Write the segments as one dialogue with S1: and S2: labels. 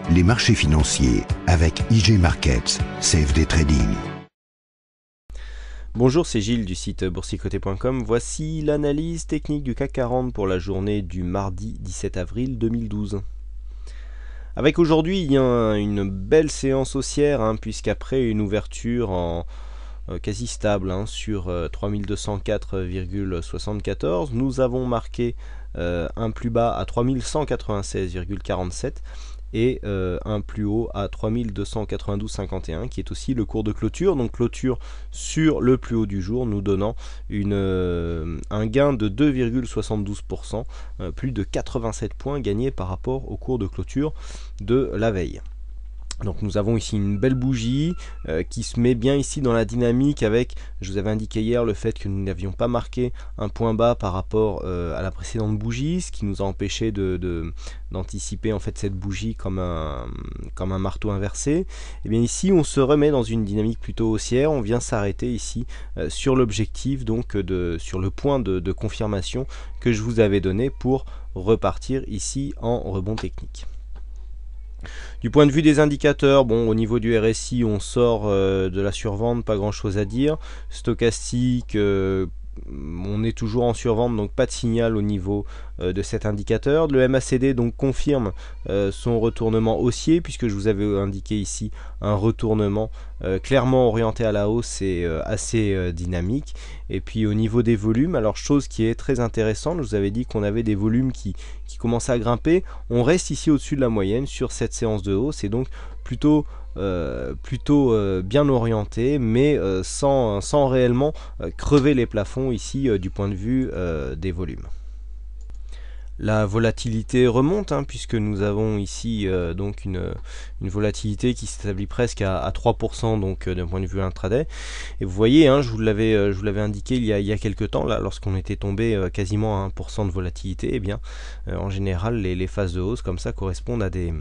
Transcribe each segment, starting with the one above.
S1: les marchés financiers avec IG Markets, CFD Trading.
S2: Bonjour, c'est Gilles du site boursicoté.com. Voici l'analyse technique du CAC 40 pour la journée du mardi 17 avril 2012. Avec aujourd'hui, il y a une belle séance haussière, puisqu'après une ouverture en quasi stable sur 3204,74, nous avons marqué un plus bas à 3196,47 et un plus haut à 3292,51 qui est aussi le cours de clôture, donc clôture sur le plus haut du jour, nous donnant un gain de 2,72%, plus de 87 points gagnés par rapport au cours de clôture de la veille. Donc nous avons ici une belle bougie qui se met bien ici dans la dynamique avec, je vous avais indiqué hier, le fait que nous n'avions pas marqué un point bas par rapport à la précédente bougie, ce qui nous a empêché d'anticiper en fait cette bougie comme un marteau inversé. Et bien ici on se remet dans une dynamique plutôt haussière, on vient s'arrêter ici sur l'objectif, donc sur le point de confirmation que je vous avais donné pour repartir ici en rebond technique. Du point de vue des indicateurs, bon, au niveau du RSI, on sort de la survente, pas grand chose à dire. Stochastique, on est toujours en survente, donc pas de signal au niveau de cet indicateur. Le MACD donc confirme son retournement haussier, puisque je vous avais indiqué ici un retournement clairement orienté à la hausse et assez dynamique. Et puis au niveau des volumes, alors chose qui est très intéressante, je vous avais dit qu'on avait des volumes qui commençaient à grimper. On reste ici au-dessus de la moyenne sur cette séance de hausse, et donc plutôt bien orienté, mais sans réellement crever les plafonds ici du point de vue des volumes. La volatilité remonte, puisque nous avons ici donc une volatilité qui s'établit presque à 3%, donc d'un point de vue intraday. Et vous voyez, je vous l'avais indiqué il y a quelques temps, là, lorsqu'on était tombé quasiment à 1% de volatilité, et bien en général les phases de hausse comme ça correspondent à des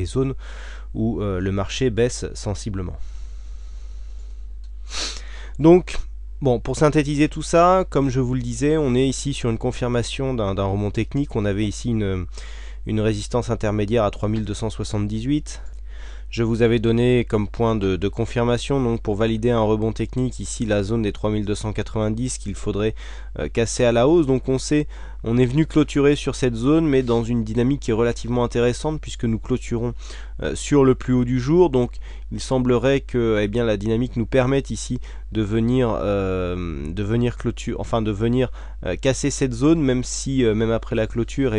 S2: zones où le marché baisse sensiblement. Donc bon, pour synthétiser tout ça, comme je vous le disais, on est ici sur une confirmation d'un rebond technique. On avait ici une résistance intermédiaire à 3278. Je vous avais donné comme point de confirmation, donc pour valider un rebond technique, ici la zone des 3290 qu'il faudrait casser à la hausse. Donc on est venu clôturer sur cette zone, mais dans une dynamique qui est relativement intéressante, puisque nous clôturons sur le plus haut du jour. Donc il semblerait que la dynamique nous permette ici de venir casser cette zone, même si même après la clôture,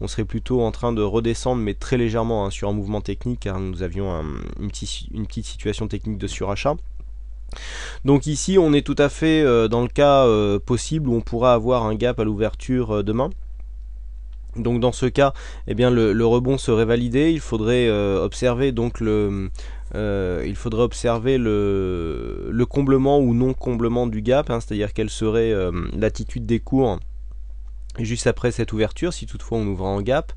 S2: on serait plutôt en train de redescendre, mais très légèrement sur un mouvement technique, car nous avions une petite situation technique de surachat. Donc ici on est tout à fait dans le cas possible où on pourra avoir un gap à l'ouverture demain. Donc dans ce cas, le rebond serait validé. Il faudrait observer donc le comblement ou non comblement du gap, c'est-à-dire quelle serait l'attitude des cours juste après cette ouverture, si toutefois on ouvre en gap.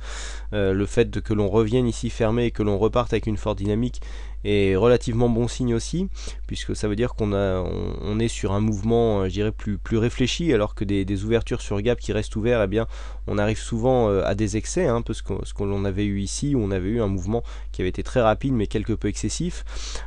S2: Le fait que l'on revienne ici fermé et que l'on reparte avec une forte dynamique est relativement bon signe aussi, puisque ça veut dire qu'on est sur un mouvement, je dirais, plus réfléchi, alors que des ouvertures sur gap qui restent ouverts, on arrive souvent à des excès, parce que ce qu'on avait eu ici, où on avait eu un mouvement qui avait été très rapide mais quelque peu excessif.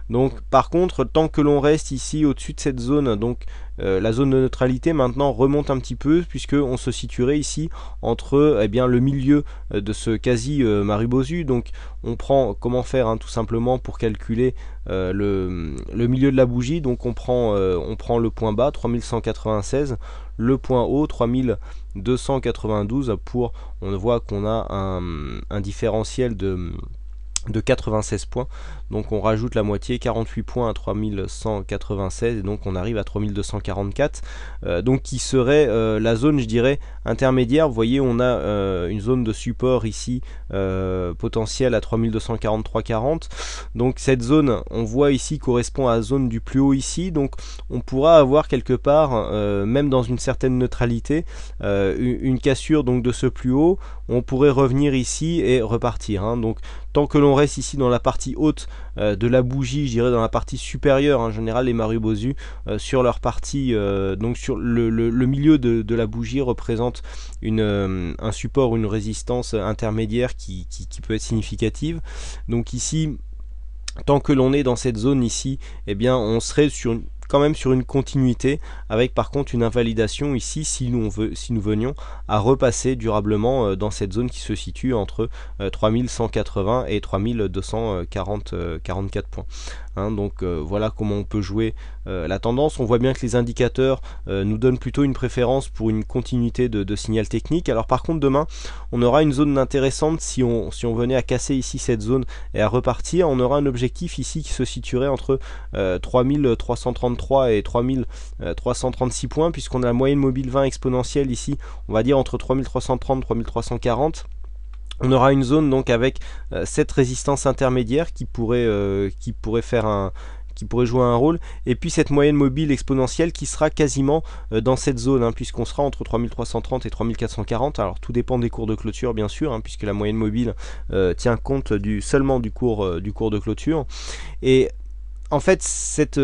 S2: Donc par contre, tant que l'on reste ici au-dessus de cette zone, donc la zone de neutralité maintenant remonte un petit peu, puisque on se situerait ici entre le milieu de ce quasi Marubozu. Donc on prend comment faire tout simplement pour calculer le milieu de la bougie. Donc on prend le point bas 3196, le point haut 3292, on voit qu'on a un différentiel de 96 points, donc on rajoute la moitié, 48 points à 3196, et donc on arrive à 3244, donc qui serait la zone, je dirais, intermédiaire. Vous voyez, on a une zone de support ici potentielle à 3243,40, donc cette zone, on voit ici, correspond à la zone du plus haut ici. Donc on pourra avoir quelque part, même dans une certaine neutralité, une cassure donc de ce plus haut. on pourrait revenir ici et repartir, hein. Donc tant que l'on reste ici dans la partie haute de la bougie, je dirais dans la partie supérieure, en général les Marubozu sur leur partie, donc sur le milieu de la bougie représente un support, une résistance intermédiaire qui peut être significative. Donc ici, tant que l'on est dans cette zone ici, eh bien on serait quand même sur une continuité, avec par contre une invalidation ici si nous venions à repasser durablement dans cette zone qui se situe entre 3180 et 3244 points. Hein, donc voilà comment on peut jouer la tendance. On voit bien que les indicateurs nous donnent plutôt une préférence pour une continuité de signal technique. Alors par contre demain on aura une zone intéressante si on venait à casser ici cette zone et à repartir. On aura un objectif ici qui se situerait entre 3333 et 3336 points, puisqu'on a la moyenne mobile 20 exponentielle ici, on va dire entre 3330 et 3340. On aura une zone donc avec cette résistance intermédiaire qui pourrait jouer un rôle, et puis cette moyenne mobile exponentielle qui sera quasiment dans cette zone, hein, puisqu'on sera entre 3330 et 3440. Alors tout dépend des cours de clôture bien sûr, hein, puisque la moyenne mobile tient compte seulement du cours de clôture. Et en fait, cette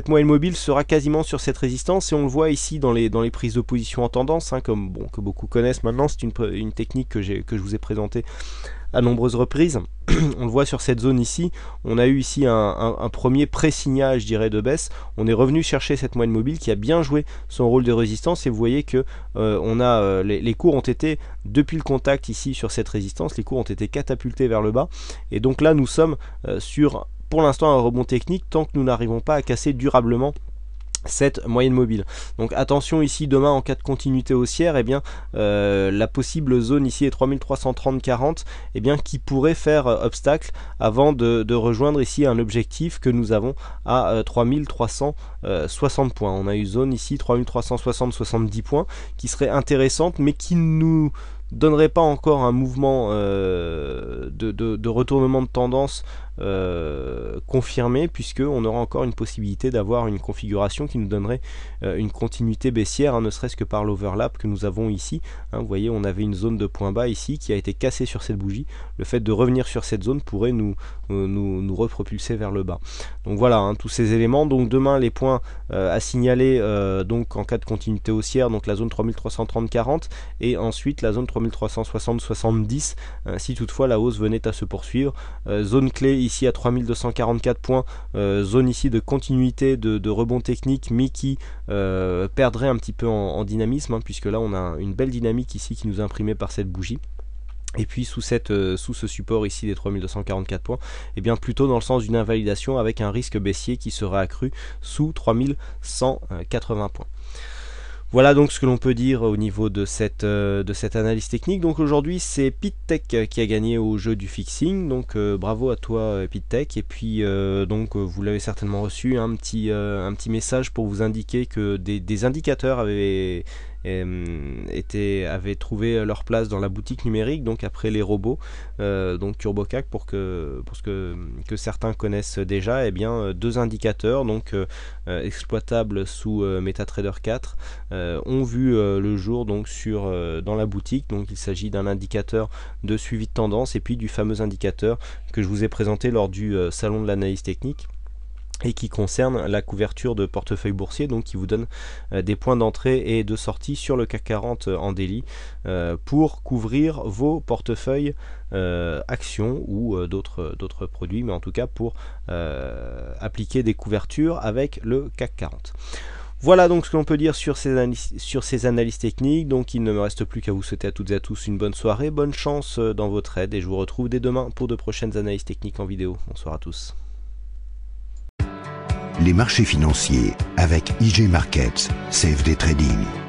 S2: moyenne mobile sera quasiment sur cette résistance, et on le voit ici dans les prises de position en tendance, hein, que beaucoup connaissent maintenant. C'est une technique que je vous ai présentée à nombreuses reprises. On le voit sur cette zone ici, on a eu ici un premier pré-signal, je dirais, de baisse. On est revenu chercher cette moyenne mobile qui a bien joué son rôle de résistance, et vous voyez que les cours ont été, depuis le contact ici sur cette résistance, les cours ont été catapultés vers le bas, et donc là nous sommes sur pour l'instant un rebond technique tant que nous n'arrivons pas à casser durablement cette moyenne mobile. Donc attention ici demain en cas de continuité haussière, eh bien la possible zone ici est 3330-40, eh bien qui pourrait faire obstacle avant de rejoindre ici un objectif que nous avons à 3360 points. On a eu zone ici 3360-70 points qui serait intéressante, mais qui nous donnerait pas encore un mouvement de retournement de tendance confirmé, puisque on aura encore une possibilité d'avoir une configuration qui nous donnerait une continuité baissière, hein, ne serait-ce que par l'overlap que nous avons ici, hein. Vous voyez, on avait une zone de point bas ici qui a été cassée sur cette bougie. Le fait de revenir sur cette zone pourrait nous repropulser vers le bas. Donc voilà, hein, tous ces éléments. Donc demain les points à signaler donc en cas de continuité haussière, donc la zone 3330-40 et ensuite la zone 3360-70 si toutefois la hausse venait à se poursuivre. Zone clé ici à 3244 points, zone ici de continuité de rebond technique, mais qui perdrait un petit peu en dynamisme, hein, puisque là on a une belle dynamique ici qui nous est imprimée par cette bougie. Et puis sous ce support ici des 3244 points, et bien plutôt dans le sens d'une invalidation avec un risque baissier qui serait accru sous 3180 points. Voilà donc ce que l'on peut dire au niveau de cette analyse technique. Donc aujourd'hui c'est PitTech qui a gagné au jeu du fixing, donc bravo à toi PitTech. Et puis donc vous l'avez certainement reçu, un petit message pour vous indiquer que des indicateurs avaient trouvé leur place dans la boutique numérique, donc après les robots, donc TurboCAC pour ce que certains connaissent déjà, et bien deux indicateurs donc exploitables sous MetaTrader 4 ont vu le jour donc dans la boutique. Donc il s'agit d'un indicateur de suivi de tendance et puis du fameux indicateur que je vous ai présenté lors du salon de l'analyse technique, et qui concerne la couverture de portefeuille boursier, donc qui vous donne des points d'entrée et de sortie sur le CAC 40 en daily pour couvrir vos portefeuilles actions ou d'autres produits, mais en tout cas pour appliquer des couvertures avec le CAC 40. Voilà donc ce que l'on peut dire sur ces analyses techniques. Donc il ne me reste plus qu'à vous souhaiter à toutes et à tous une bonne soirée, bonne chance dans vos trades, et je vous retrouve dès demain pour de prochaines analyses techniques en vidéo. Bonsoir à tous.
S1: Les marchés financiers avec IJ Markets, CFD Trading.